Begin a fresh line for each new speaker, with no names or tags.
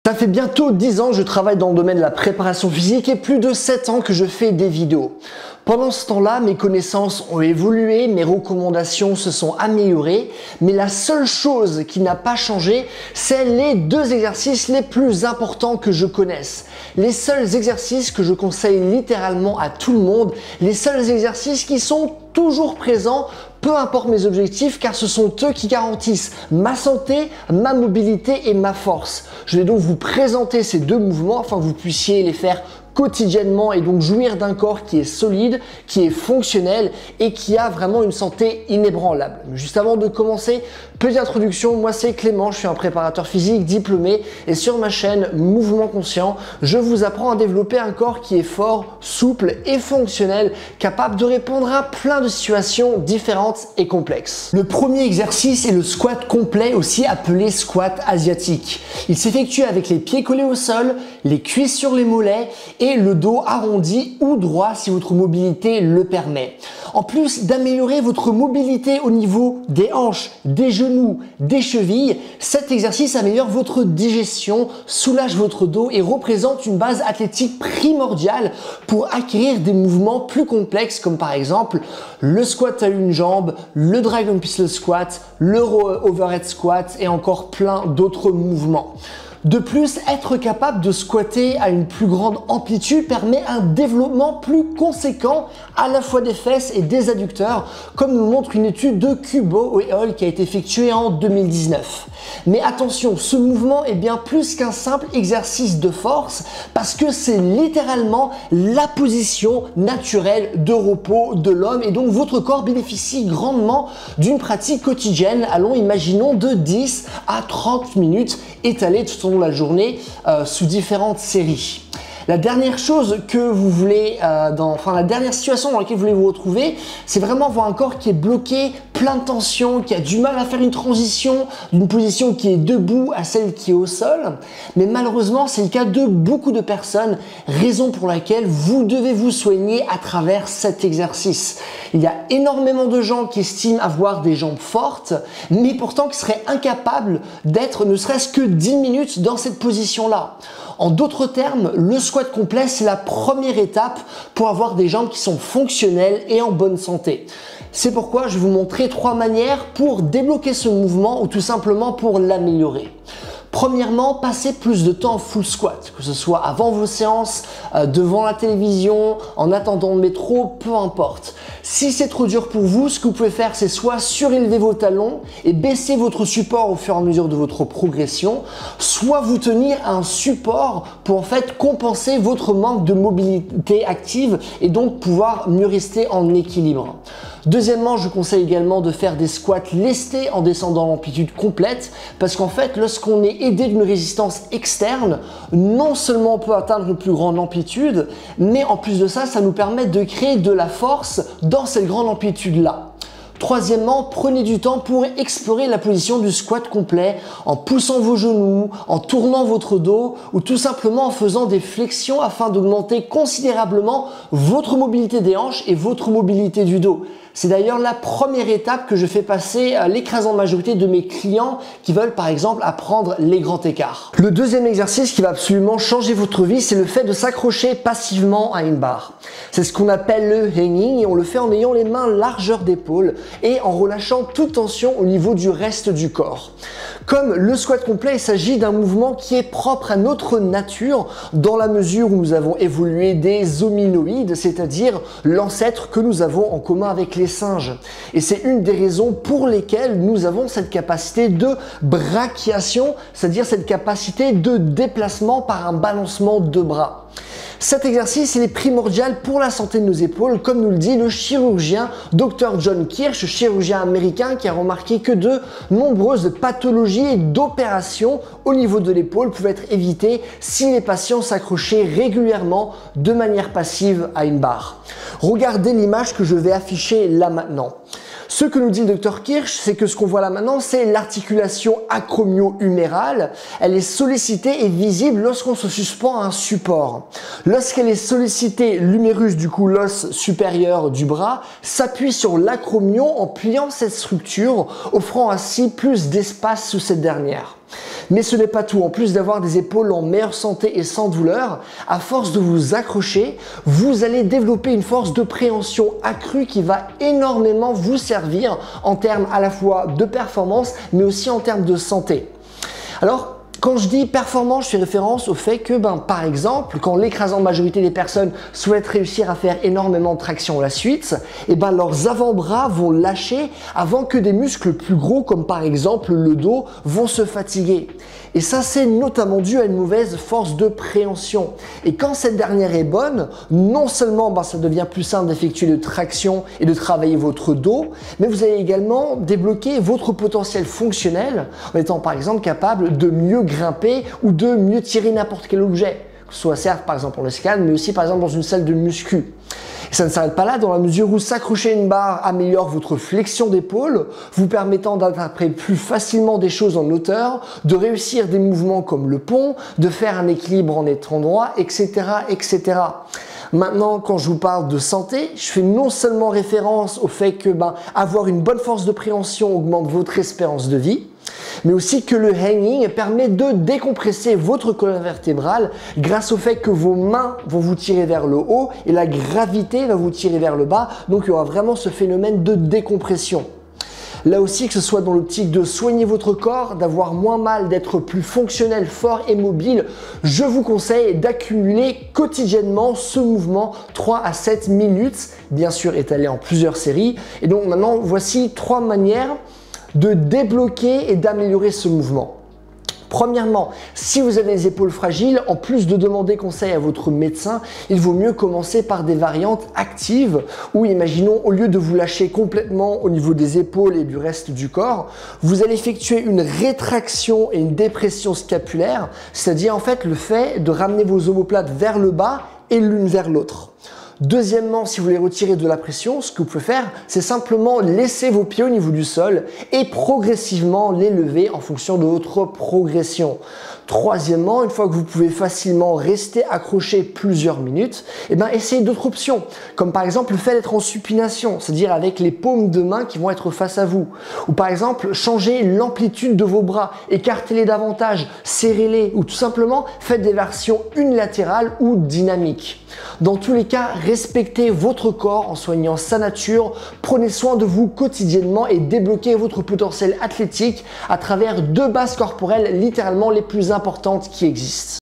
Ça fait bientôt 10 ans que je travaille dans le domaine de la préparation physique et plus de 7 ans que je fais des vidéos. Pendant ce temps-là, mes connaissances ont évolué, mes recommandations se sont améliorées, mais la seule chose qui n'a pas changé, c'est les 2 exercices les plus importants que je connaisse. Les seuls exercices que je conseille littéralement à tout le monde, les seuls exercices qui sont toujours présents, peu importe mes objectifs, car ce sont eux qui garantissent ma santé, ma mobilité et ma force. Je vais donc vous présenter ces 2 mouvements afin que vous puissiez les faire quotidiennement et donc jouir d'un corps qui est solide, qui est fonctionnel et qui a vraiment une santé inébranlable. Juste avant de commencer, petite introduction, moi c'est Clément, je suis un préparateur physique diplômé et sur ma chaîne Mouvement Conscient, je vous apprends à développer un corps qui est fort, souple et fonctionnel, capable de répondre à plein de situations différentes et complexes. Le premier exercice est le squat complet, aussi appelé squat asiatique. Il s'effectue avec les pieds collés au sol, les cuisses sur les mollets et le dos arrondi ou droit si votre mobilité le permet. En plus d'améliorer votre mobilité au niveau des hanches, des genoux, des chevilles, cet exercice améliore votre digestion, soulage votre dos et représente une base athlétique primordiale pour acquérir des mouvements plus complexes comme par exemple le squat à une jambe, le dragon pistol squat, le overhead squat et encore plein d'autres mouvements. De plus, être capable de squatter à une plus grande amplitude permet un développement plus conséquent à la fois des fesses et des adducteurs, comme nous montre une étude de Kubo et Hall qui a été effectuée en 2019. Mais attention, ce mouvement est bien plus qu'un simple exercice de force parce que c'est littéralement la position naturelle de repos de l'homme et donc votre corps bénéficie grandement d'une pratique quotidienne, allons imaginons de 10 à 30 minutes étalées tout au long de la journée sous différentes séries. La dernière chose que vous voulez, la dernière situation dans laquelle vous voulez vous retrouver, c'est vraiment avoir un corps qui est bloqué, plein de tension, qui a du mal à faire une transition d'une position qui est debout à celle qui est au sol. Mais malheureusement, c'est le cas de beaucoup de personnes, raison pour laquelle vous devez vous soigner à travers cet exercice. Il y a énormément de gens qui estiment avoir des jambes fortes, mais pourtant qui seraient incapables d'être ne serait-ce que 10 minutes dans cette position-là. En d'autres termes, le squat complet, c'est la première étape pour avoir des jambes qui sont fonctionnelles et en bonne santé. C'est pourquoi je vais vous montrer 3 manières pour débloquer ce mouvement ou tout simplement pour l'améliorer. Premièrement, passez plus de temps en full squat, que ce soit avant vos séances, devant la télévision, en attendant le métro, peu importe. Si c'est trop dur pour vous, ce que vous pouvez faire, c'est soit surélever vos talons et baisser votre support au fur et à mesure de votre progression, soit vous tenir à un support pour en fait compenser votre manque de mobilité active et donc pouvoir mieux rester en équilibre. Deuxièmement, je conseille également de faire des squats lestés en descendant l'amplitude complète parce qu'en fait, lorsqu'on est aidé d'une résistance externe, non seulement on peut atteindre une plus grande amplitude, mais en plus de ça, ça nous permet de créer de la force dans cette grande amplitude-là. Troisièmement, prenez du temps pour explorer la position du squat complet en poussant vos genoux, en tournant votre dos ou tout simplement en faisant des flexions afin d'augmenter considérablement votre mobilité des hanches et votre mobilité du dos. C'est d'ailleurs la première étape que je fais passer à l'écrasante majorité de mes clients qui veulent par exemple apprendre les grands écarts. Le deuxième exercice qui va absolument changer votre vie, c'est le fait de s'accrocher passivement à une barre. C'est ce qu'on appelle le hanging et on le fait en ayant les mains largeur d'épaule et en relâchant toute tension au niveau du reste du corps. Comme le squat complet, il s'agit d'un mouvement qui est propre à notre nature dans la mesure où nous avons évolué des hominoïdes, c'est-à-dire l'ancêtre que nous avons en commun avec les singes. Et c'est une des raisons pour lesquelles nous avons cette capacité de brachiation, c'est-à-dire cette capacité de déplacement par un balancement de bras. Cet exercice il est primordial pour la santé de nos épaules, comme nous le dit le chirurgien Dr. John Kirsch, chirurgien américain qui a remarqué que de nombreuses pathologies et d'opérations au niveau de l'épaule pouvaient être évitées si les patients s'accrochaient régulièrement de manière passive à une barre. Regardez l'image que je vais afficher là maintenant. Ce que nous dit le Dr Kirsch, c'est que ce qu'on voit là maintenant, c'est l'articulation acromio-humérale. Elle est sollicitée et visible lorsqu'on se suspend à un support. Lorsqu'elle est sollicitée, l'humérus, du coup l'os supérieur du bras, s'appuie sur l'acromio en pliant cette structure, offrant ainsi plus d'espace sous cette dernière. Mais ce n'est pas tout. En plus d'avoir des épaules en meilleure santé et sans douleur, à force de vous accrocher, vous allez développer une force de préhension accrue qui va énormément vous servir en termes à la fois de performance, mais aussi en termes de santé. Alors, quand je dis performance, je fais référence au fait que, par exemple, quand l'écrasante majorité des personnes souhaitent réussir à faire énormément de traction à la suite, leurs avant-bras vont lâcher avant que des muscles plus gros, comme par exemple le dos, vont se fatiguer. Et ça, c'est notamment dû à une mauvaise force de préhension. Et quand cette dernière est bonne, non seulement ça devient plus simple d'effectuer de traction et de travailler votre dos, mais vous allez également débloquer votre potentiel fonctionnel en étant par exemple capable de mieux grimper ou de mieux tirer n'importe quel objet, que ce soit certes par exemple en escalade, mais aussi par exemple dans une salle de muscu. Et ça ne s'arrête pas là, dans la mesure où s'accrocher à une barre améliore votre flexion d'épaule, vous permettant d'attraper plus facilement des choses en hauteur, de réussir des mouvements comme le pont, de faire un équilibre en étant droit, etc., etc. Maintenant, quand je vous parle de santé, je fais non seulement référence au fait que avoir une bonne force de préhension augmente votre espérance de vie, mais aussi que le hanging permet de décompresser votre colonne vertébrale grâce au fait que vos mains vont vous tirer vers le haut et la gravité va vous tirer vers le bas. Donc il y aura vraiment ce phénomène de décompression. Là aussi, que ce soit dans l'optique de soigner votre corps, d'avoir moins mal, d'être plus fonctionnel, fort et mobile, je vous conseille d'accumuler quotidiennement ce mouvement 3 à 7 minutes, bien sûr étalé en plusieurs séries. Et donc maintenant, voici 3 manières de débloquer et d'améliorer ce mouvement. Premièrement, si vous avez les épaules fragiles, en plus de demander conseil à votre médecin, il vaut mieux commencer par des variantes actives où, imaginons, au lieu de vous lâcher complètement au niveau des épaules et du reste du corps, vous allez effectuer une rétraction et une dépression scapulaire, c'est-à-dire en fait le fait de ramener vos omoplates vers le bas et l'une vers l'autre. Deuxièmement, si vous voulez retirer de la pression, ce que vous pouvez faire, c'est simplement laisser vos pieds au niveau du sol et progressivement les lever en fonction de votre progression. Troisièmement, une fois que vous pouvez facilement rester accroché plusieurs minutes, essayez d'autres options, comme par exemple le fait d'être en supination, c'est-à-dire avec les paumes de main qui vont être face à vous. Ou par exemple, changer l'amplitude de vos bras, écartez-les davantage, serrez-les, ou tout simplement faites des versions unilatérales ou dynamiques. Dans tous les cas, respectez votre corps en soignant sa nature, prenez soin de vous quotidiennement et débloquez votre potentiel athlétique à travers 2 bases corporelles littéralement les plus importantes qui existent.